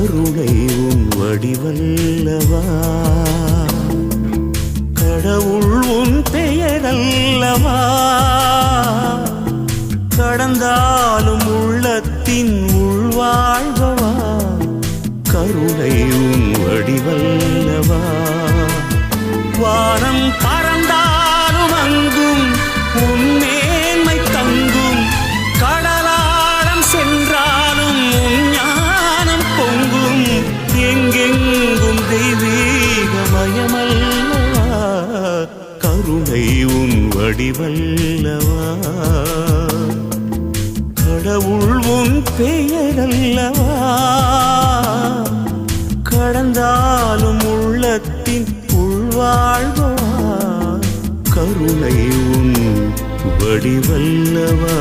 கருணை உன் வடிவல்லவா கடவுள் உன் பெயரல்லவா கடந்தாலும் உள்ளத்தின் உள்வாழ்வவா கருணை உன் வடிவல்லவா வானம் பறந்தாலும் அங்கும் உன் மேன்மை தங்கும் கடலாழம் சென்றாலும் உன் ஞானம் பொங்கும் எங்கெங்கும் தெய்வீகமயமல்லவா கருணை உன் வடிவல்லவா கடவுள் உன் பெயரல்லவா கடந்தாலும் உள்ளத்தின் உள்வாழ்வா கருணை உன் வடிவல்லவா